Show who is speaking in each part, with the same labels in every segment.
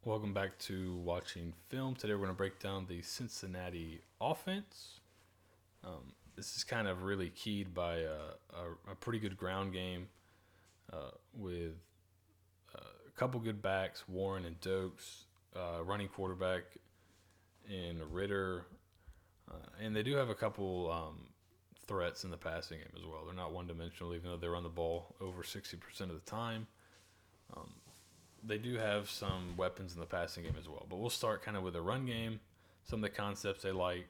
Speaker 1: Welcome back to watching film. Today we're going to break down the Cincinnati offense. This is kind of really keyed by a pretty good ground game with a couple good backs, Warren and Dokes, running quarterback in Ritter, and they do have a couple threats in the passing game as well. They're not one dimensional, even though they run the ball over 60% of the time. Um, they do have some weapons in the passing game as well. But we'll start kind of with the run game, some of the concepts they like,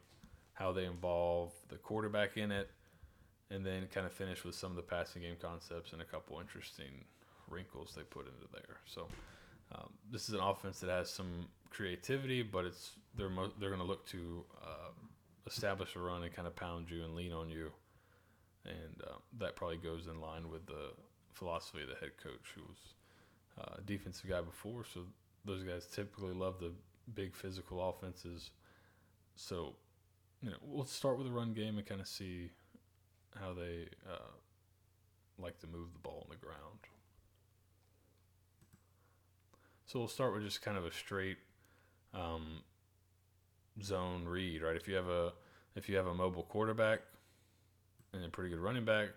Speaker 1: how they involve the quarterback in it, and then kind of finish with some of the passing game concepts and a couple interesting wrinkles they put into there. So this is an offense that has some creativity, but they're going to look to establish a run and kind of pound you and lean on you, and that probably goes in line with the philosophy of the head coach, who was defensive guy before, so those guys typically love the big physical offenses. So, we'll start with the run game and kind of see how they like to move the ball on the ground. So we'll start with just kind of a straight um, zone read, right? If you have a mobile quarterback and a pretty good running back,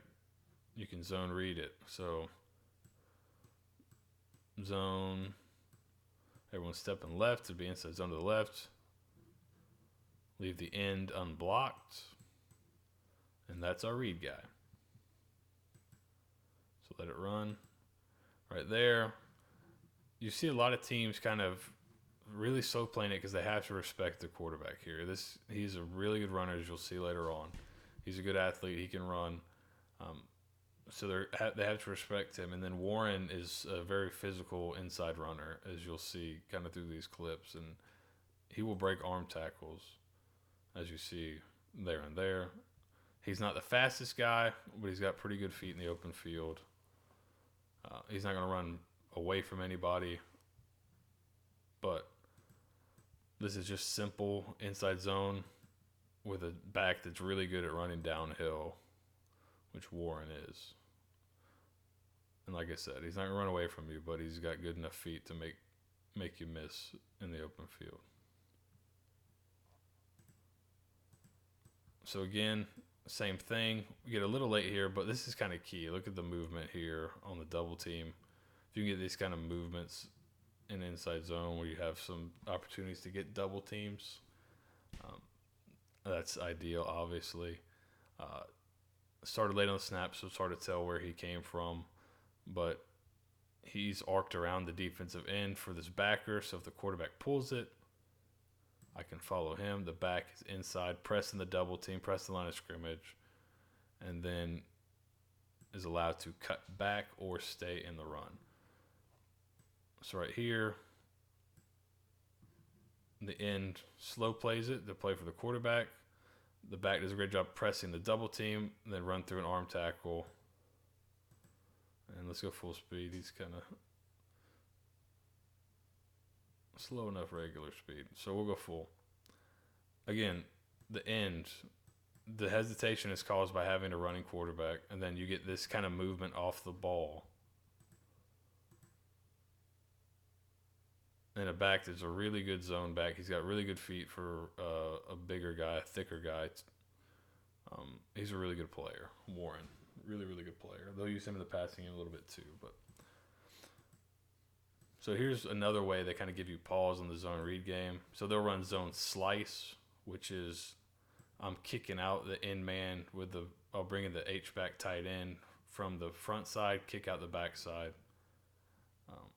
Speaker 1: you can zone read it. So zone, everyone's stepping left to be inside zone to the left. Leave the end unblocked, and that's our read guy. So let it run right there. You see a lot of teams kind of really slow playing it because they have to respect the quarterback here. He's a really good runner, as you'll see later on. He's a good athlete. He can run. Um, so they have to respect him. And then Warren is a very physical inside runner, as you'll see kind of through these clips. And he will break arm tackles, as you see there and there. He's not the fastest guy, but he's got pretty good feet in the open field. He's not going to run away from anybody, but this is just simple inside zone with a back that's really good at running downhill, which Warren is. And like I said, he's not going to run away from you, but he's got good enough feet to make you miss in the open field. So again, same thing. We get a little late here, but this is kind of key. Look at the movement here on the double team. If you can get these kind of movements in inside zone where you have some opportunities to get double teams, um, that's ideal, obviously. Uh, Started late on the snap, so it's hard to tell where he came from, but he's arced around the defensive end for this backer, so if the quarterback pulls it, I can follow him. The back is inside, pressing the double team, press the line of scrimmage, and then is allowed to cut back or stay in the run. So right here, the end slow plays it, the play for the quarterback. The back does a great job pressing the double team, then run through an arm tackle. And let's go full speed. He's kind of slow enough regular speed. So we'll go full. Again, the end, the hesitation is caused by having a running quarterback, and then you get this kind of movement off the ball. And a back that's a really good zone back. He's got really good feet for a bigger guy, a thicker guy. He's a really good player, Warren. Really, really good player. They'll use him in the passing game a little bit too. But so here's another way they kind of give you pause on the zone read game. So they'll run zone slice, which is I'm kicking out the end man I'll bring in the H back tight end from the front side, kick out the back side.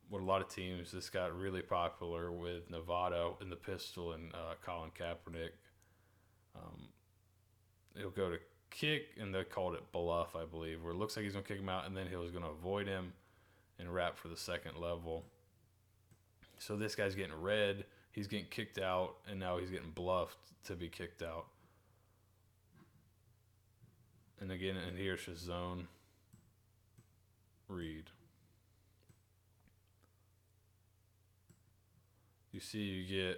Speaker 1: With a lot of teams, this got really popular with Nevada in the pistol and Colin Kaepernick. Um, he'll go to kick, and they called it bluff, I believe, where it looks like he's going to kick him out, and then he was going to avoid him and wrap for the second level. So this guy's getting red, he's getting kicked out, and now he's getting bluffed to be kicked out. And again, and here's his zone read. You see,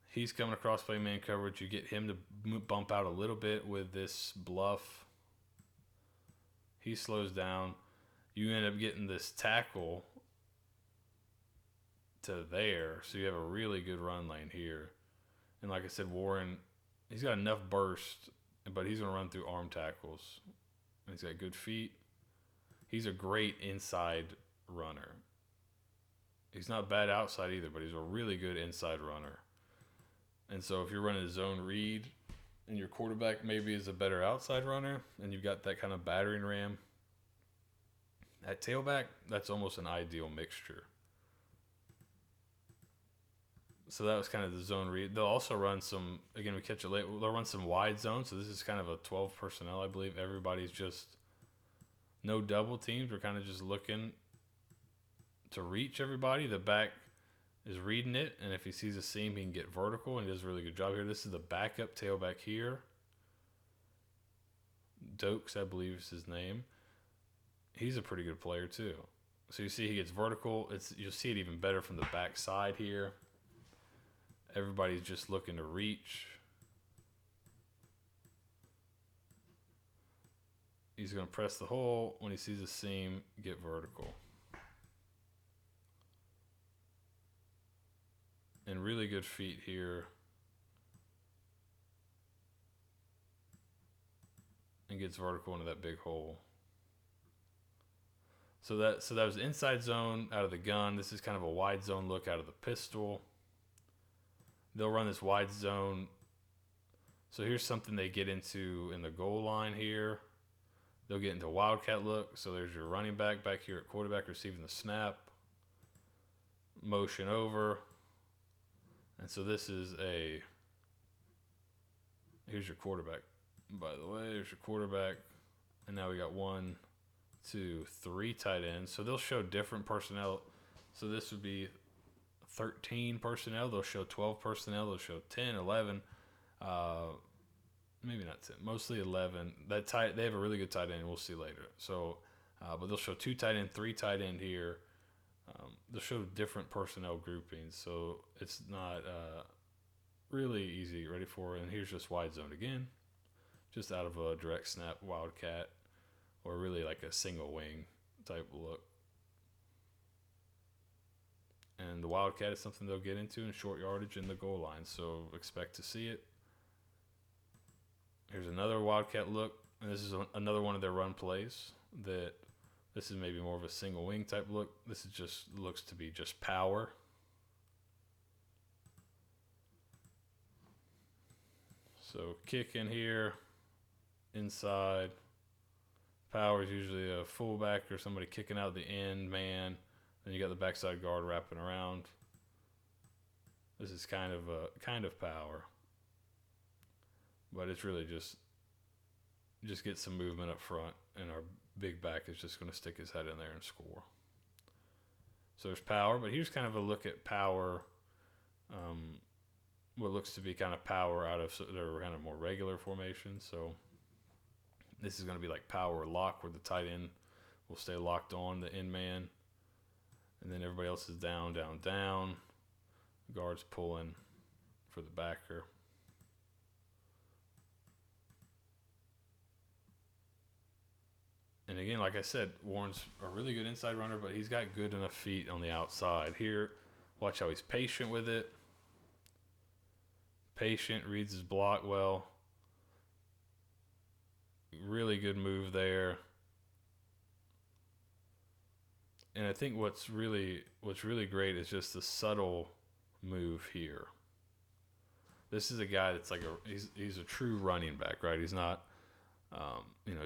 Speaker 1: he's coming across play man coverage. You get him to bump out a little bit with this bluff. He slows down. You end up getting this tackle to there. So you have a really good run lane here. And like I said, Warren, he's got enough burst, but he's going to run through arm tackles. And he's got good feet. He's a great inside runner. He's not bad outside either, but he's a really good inside runner. And so if you're running a zone read and your quarterback maybe is a better outside runner and you've got that kind of battering ram, at tailback, that's almost an ideal mixture. So that was kind of the zone read. They'll also run some, again, we catch it late, they'll run some wide zone. So this is kind of a 12 personnel, I believe. Everybody's just no double teams. We're kind of just looking to reach everybody. The back is reading it, and if he sees a seam, he can get vertical, and he does a really good job here. This is the backup tailback here. Dokes, I believe is his name. He's a pretty good player too. So you see he gets vertical. You'll see it even better from the back side here. Everybody's just looking to reach. He's going to press the hole. When he sees a seam, get vertical. And really good feet here. And gets vertical into that big hole. So that was inside zone out of the gun. This is kind of a wide zone look out of the pistol. They'll run this wide zone. So here's something they get into in the goal line here. They'll get into wildcat look. So there's your running back here at quarterback receiving the snap. Motion over. And so this is here's your quarterback. By the way, there's your quarterback. And now we got 1, 2, 3 tight ends. So they'll show different personnel. So this would be 13 personnel. They'll show 12 personnel. They'll show 10, 11. Maybe not 10. Mostly 11. They have a really good tight end. We'll see later. So, but they'll show 2 tight end, 3 tight end here. They'll show different personnel groupings. So it's not really easy to get ready for. And here's just wide zone again. Just out of a direct snap wildcat. Or really like a single wing type look. And the wildcat is something they'll get into in short yardage in the goal line. So expect to see it. Here's another wildcat look. And this is another one of their run plays. This is maybe more of a single wing type look. This is just looks to be just power. So kick in here. Inside. Power is usually a fullback or somebody kicking out the end man. Then you got the backside guard wrapping around. This is kind of power. But it's really just get some movement up front, and our big back is just going to stick his head in there and score. So there's power, but here's kind of a look at power. What looks to be kind of power out of their kind of more regular formations. So this is going to be like power lock, where the tight end will stay locked on the end man. And then everybody else is down, down, down. Guard's pulling for the backer. And again, like I said, Warren's a really good inside runner, but he's got good enough feet on the outside. Here, watch how he's patient with it. Patient, reads his block well. Really good move there. And I think what's really great is just the subtle move here. This is a guy that's like he's a true running back, right? He's not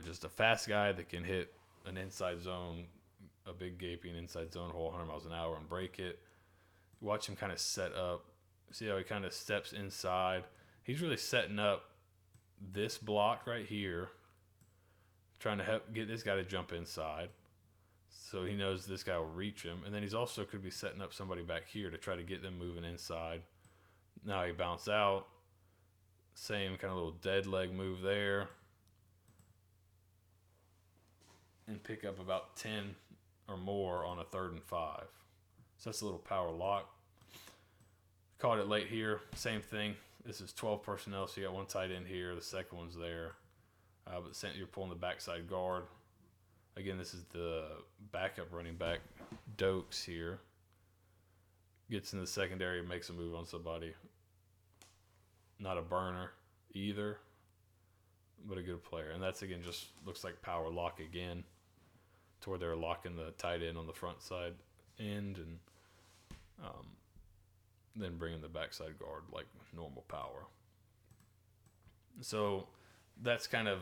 Speaker 1: just a fast guy that can hit an inside zone, a big gaping inside zone hole 100 miles an hour and break it. Watch him kind of set up. See how he kind of steps inside. He's really setting up this block right here, trying to help get this guy to jump inside. So he knows this guy will reach him. And then he's also could be setting up somebody back here to try to get them moving inside. Now he bounce out. Same kind of little dead leg move there. And pick up about 10 or more on a 3rd and 5. So that's a little power lock. Caught it late here. Same thing. This is 12 personnel, so you got one tight end here. The second one's there. But you're pulling the backside guard. Again, this is the backup running back, Dokes here. gets in the secondary and makes a move on somebody. Not a burner either, but a good player. And that's, again, just looks like power lock again, to where they're locking the tight end on the front side end, and then bringing the backside guard like normal power. So that's kind of,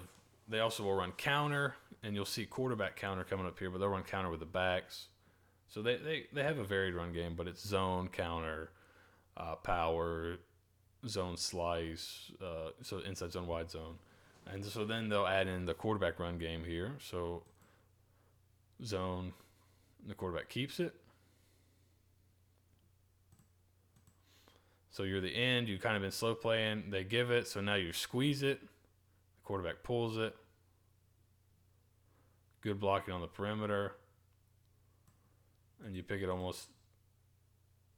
Speaker 1: they also will run counter, and you'll see quarterback counter coming up here, but they'll run counter with the backs. So they have a varied run game, but it's zone, counter, power, zone slice, so inside zone, wide zone. And so then they'll add in the quarterback run game here. So zone, the quarterback keeps it. So you're the end. You kind of been slow playing. They give it. So now you squeeze it. The quarterback pulls it. Good blocking on the perimeter. And you pick it almost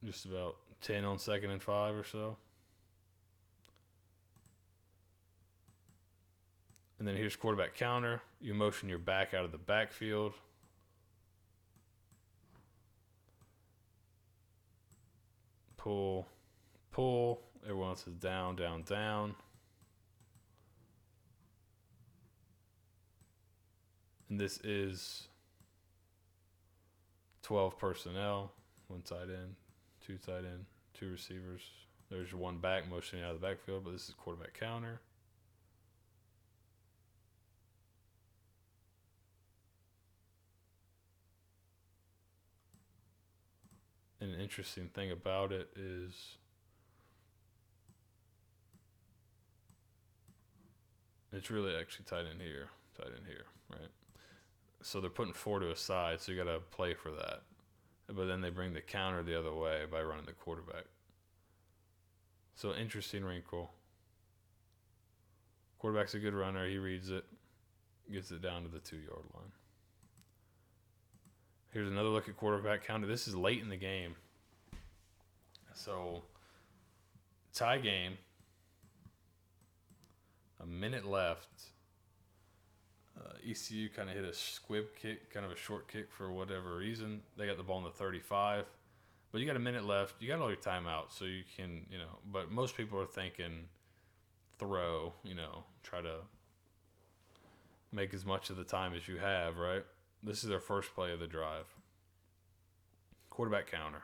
Speaker 1: just about 10 on 2nd and 5 or so. And then here's quarterback counter. You motion your back out of the backfield. Pull. Everyone else is down. And this is 12 personnel. 1 tight end, 2 tight end, 2 receivers. There's your 1 back motioning out of the backfield, but this is quarterback counter. And an interesting thing about it is it's really actually tight in here, right? So they're putting 4 to a side, so you got to play for that. But then they bring the counter the other way by running the quarterback. So interesting wrinkle. Quarterback's a good runner. He reads it, gets it down to the 2-yard line. Here's another look at quarterback counter. This is late in the game. So, tie game. A minute left. ECU kind of hit a squib kick, kind of a short kick for whatever reason. They got the ball in the 35. But you got a minute left. You got all your timeouts, so you can, but most people are thinking throw, try to make as much of the time as you have, right? This is their first play of the drive. Quarterback counter.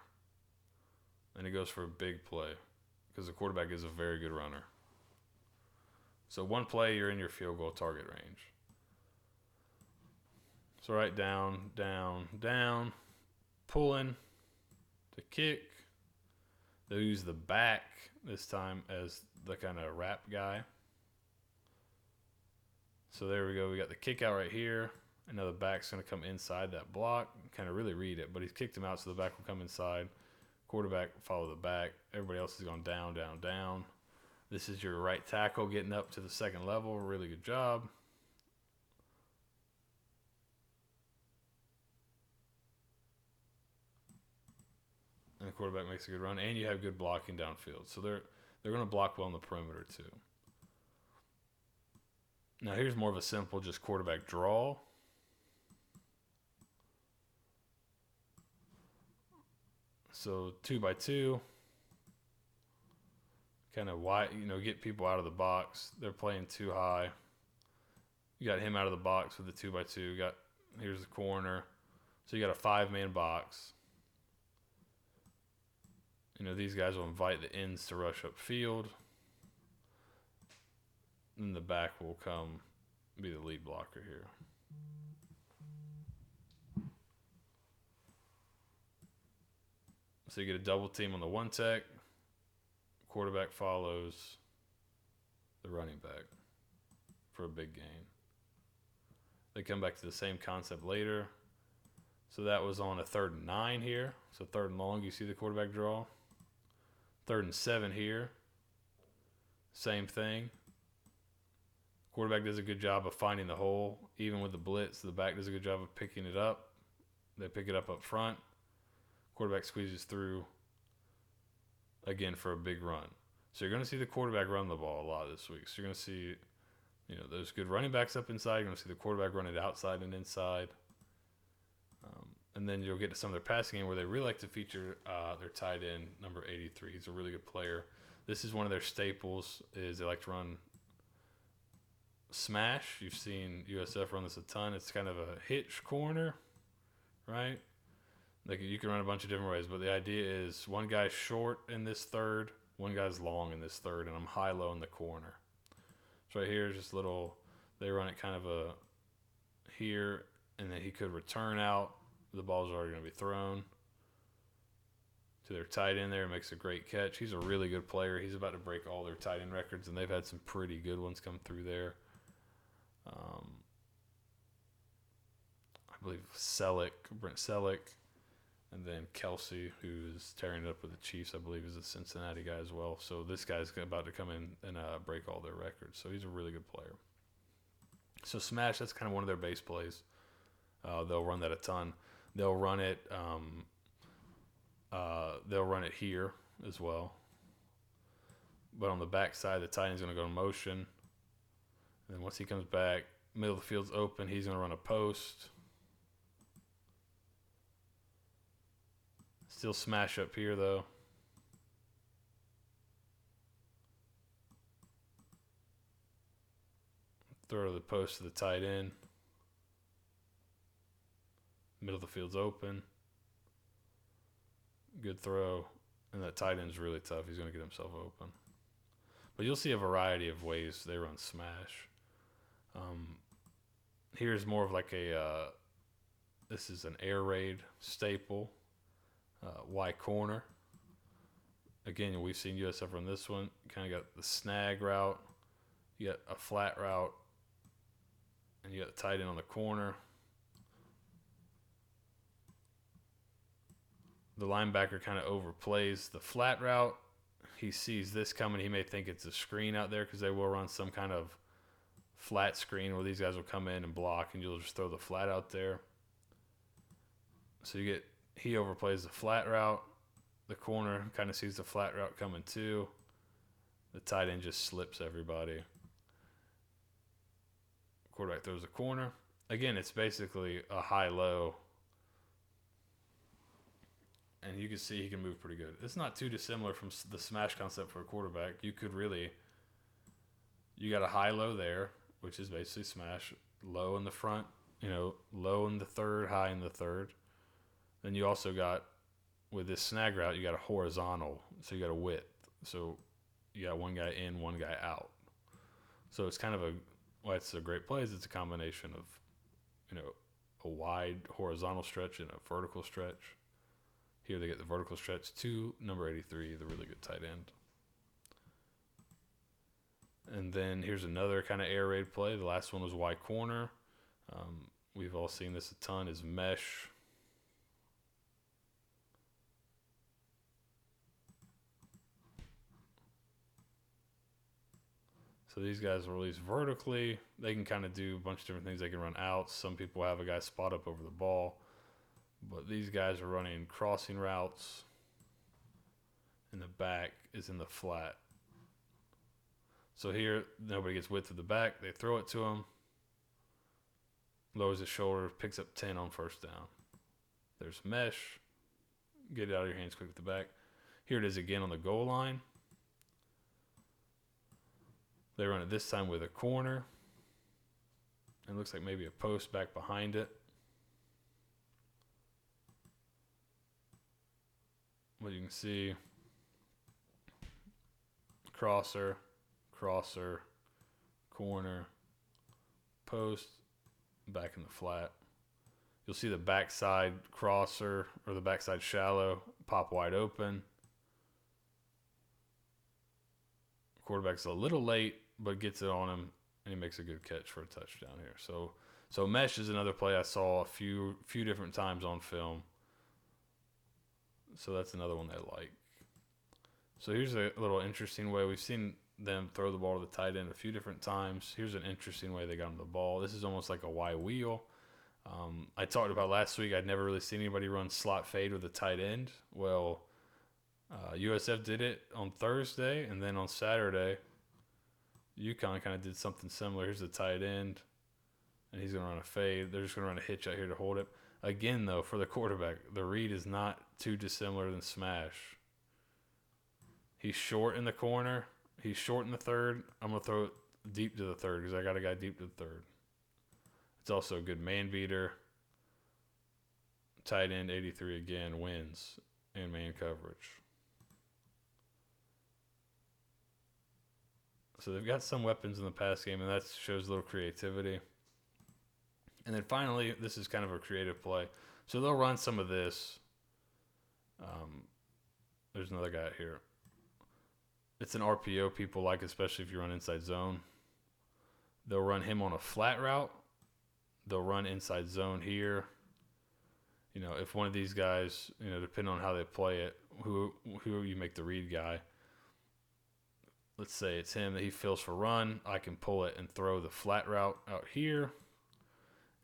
Speaker 1: And it goes for a big play because the quarterback is a very good runner. So 1 play, you're in your field goal target range. So right down, pulling to kick. They'll use the back this time as the kind of wrap guy. So there we go. We got the kick out right here. And now the back's going to come inside that block. Kind of really read it, but he's kicked him out, so the back will come inside. Quarterback follow the back. Everybody else has gone down. This is your right tackle getting up to the 2nd level. Really good job. And the quarterback makes a good run, and you have good blocking downfield. So they're going to block well on the perimeter too. Now here's more of a simple just quarterback draw. So 2x2, kind of wide, get people out of the box. They're playing too high. You got him out of the box with the 2x2. Here's the corner. So you got a 5-man box. These guys will invite the ends to rush upfield. Then the back will come be the lead blocker here. So you get a double team on the 1 tech. Quarterback follows the running back for a big gain. They come back to the same concept later. So that was on a 3rd and 9 here. So 3rd and long, you see the quarterback draw. 3rd and 7 here. Same thing. Quarterback does a good job of finding the hole. Even with the blitz, the back does a good job of picking it up. They pick it up front. Quarterback squeezes through again for a big run. So you're going to see the quarterback run the ball a lot this week. So you're going to see, there's good running backs up inside. You're going to see the quarterback run it outside and inside. And then you'll get to some of their passing game where they really like to feature their tight end, number 83. He's a really good player. This is one of their staples, is they like to run smash. You've seen USF run this a ton. It's kind of a hitch corner, right? Like you can run a bunch of different ways, but the idea is one guy's short in this third, one guy's long in this third, and I'm high-low in the corner. So right here is just little, they run it kind of a here, and then he could return out. The ball's already going to be thrown to their tight end there. It makes a great catch. He's a really good player. He's about to break all their tight end records, and they've had some pretty good ones come through there. I believe Brent Selleck, and then Kelsey, who's tearing it up with the Chiefs, I believe is a Cincinnati guy as well. So this guy's about to come in and break all their records. So he's a really good player. So smash, that's kind of one of their base plays. They'll run that a ton. They'll run it. They'll run it here as well. But on the backside, the tight end's going to go in motion. And then once he comes back, middle of the field's open. He's going to run a post. Still smash up here, though. Throw to the post to the tight end. Middle of the field's open. Good throw. And that tight end's really tough. He's going to get himself open. But you'll see a variety of ways they run smash. Here's more of like this is an air raid staple. Y corner. Again, we've seen USF run this one. You kind of got the snag route. You got a flat route. And you got the tight end on the corner. The linebacker kind of overplays the flat route. He sees this coming. He may think it's a screen out there because they will run some kind of flat screen where these guys will come in and block, and you'll just throw the flat out there. So he overplays the flat route. The corner kind of sees the flat route coming too. The tight end just slips everybody. Quarterback throws the corner. Again, it's basically a high-low. And you can see he can move pretty good. It's not too dissimilar from the smash concept for a quarterback. You got a high-low there, which is basically smash. Low in the front, low in the third, high in the third. Then you also got, with this snag route, you got a horizontal. So you got a width. So you got one guy in, one guy out. So it's kind of it's a great play. It's a combination of, a wide horizontal stretch and a vertical stretch. Here they get the vertical stretch to number 83, the really good tight end. And then here's another kind of air raid play. The last one was Y corner. We've all seen this a ton, is mesh. So these guys will release vertically. They can kind of do a bunch of different things. They can run outs. Some people have a guy spot up over the ball. But these guys are running crossing routes. And the back is in the flat. So here, nobody gets width of the back. They throw it to him. Lowers his shoulder, picks up 10 on first down. There's mesh. Get it out of your hands quick with the back. Here it is again on the goal line. They run it this time with a corner. It looks like maybe a post back behind it. What you can see, crosser, corner, post, back in the flat. You'll see the backside crosser or the backside shallow pop wide open. Quarterback's a little late, but gets it on him, and he makes a good catch for a touchdown here. So mesh is another play I saw a few different times on film. So that's another one I like. So here's a little interesting way. We've seen them throw the ball to the tight end a few different times. Here's an interesting way they got him the ball. This is almost like a Y wheel. I talked about last week, I'd never really seen anybody run slot fade with a tight end. Well, USF did it on Thursday, and then on Saturday, UConn kind of did something similar. Here's the tight end, and he's going to run a fade. They're just going to run a hitch out here to hold it. Again, though, for the quarterback, the read is not too dissimilar than smash. He's short in the corner. He's short in the third. I'm going to throw it deep to the third because I got a guy deep to the third. It's also a good man beater. Tight end 83 again wins in man coverage. So they've got some weapons in the pass game, and that shows a little creativity. And then finally, this is kind of a creative play. So they'll run some of this. There's another guy here. It's an RPO people like, especially if you run inside zone. They'll run him on a flat route. They'll run inside zone here. You know, if one of these guys, you know, depending on how they play it, who you make the read guy, let's say it's him that he feels for run, I can pull it and throw the flat route out here.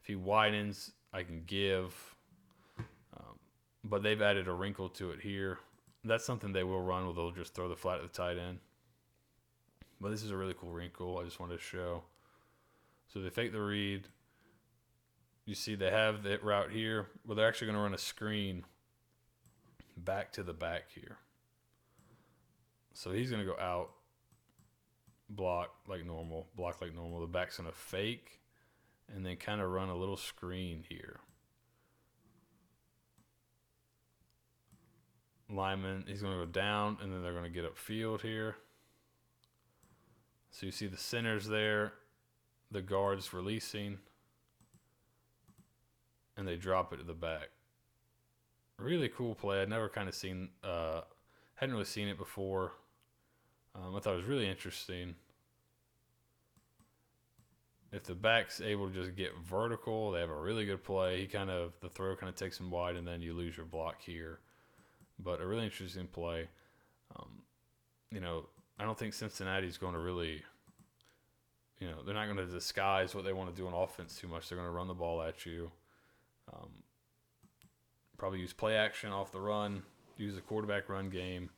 Speaker 1: If he widens, I can give. But they've added a wrinkle to it here. That's something they will run, where they'll just throw the flat at the tight end. But this is a really cool wrinkle I just wanted to show. So they fake the read. You see they have that route here, but they're actually going to run a screen back to the back here. So he's going to go out, block like normal. The back's going to fake, and then kind of run a little screen here. Lineman, he's going to go down, and then they're going to get upfield here. So you see the center's there, the guard's releasing, and they drop it to the back. Really cool play. I'd never kind of seen, hadn't really seen it before. I thought it was really interesting. If the back's able to just get vertical, they have a really good play. The throw kind of takes him wide, and then you lose your block here. But a really interesting play. You know, I don't think Cincinnati's going to really, you know, they're not going to disguise what they want to do on offense too much. They're going to run the ball at you. Probably use play action off the run, use the quarterback run game,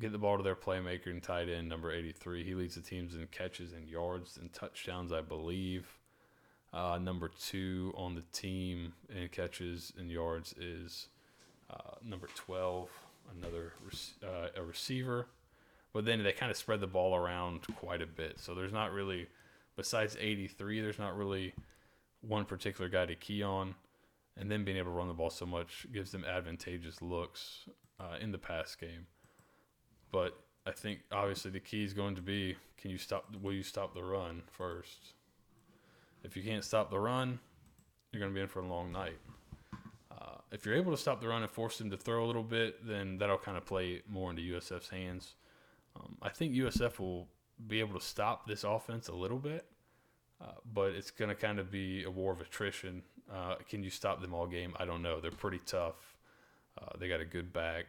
Speaker 1: get the ball to their playmaker and tight end, number 83. He leads the teams in catches and yards and touchdowns, I believe. Number 2 on the team in catches and yards is number 12, a receiver. But then they kind of spread the ball around quite a bit. So there's not really, besides 83, there's not really one particular guy to key on. And then being able to run the ball so much gives them advantageous looks in the pass game. But I think obviously the key is going to be, will you stop the run first? If you can't stop the run, you're going to be in for a long night. If you're able to stop the run and force them to throw a little bit, then that'll kind of play more into USF's hands. I think USF will be able to stop this offense a little bit, but it's going to kind of be a war of attrition. Can you stop them all game? I don't know. They're pretty tough. They got a good back.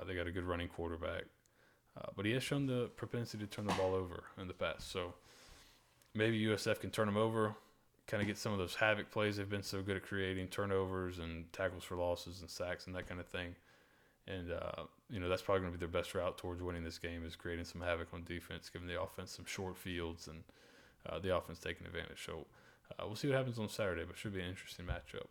Speaker 1: They got a good running quarterback. But he has shown the propensity to turn the ball over in the past. So maybe USF can turn them over, kind of get some of those havoc plays they've been so good at creating, turnovers and tackles for losses and sacks and that kind of thing. And, you know, that's probably going to be their best route towards winning this game, is creating some havoc on defense, giving the offense some short fields and the offense taking advantage. So we'll see what happens on Saturday, but it should be an interesting matchup.